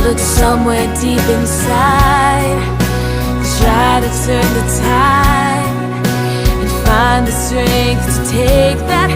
Look somewhere deep inside, try to turn the tide and find the strength to take that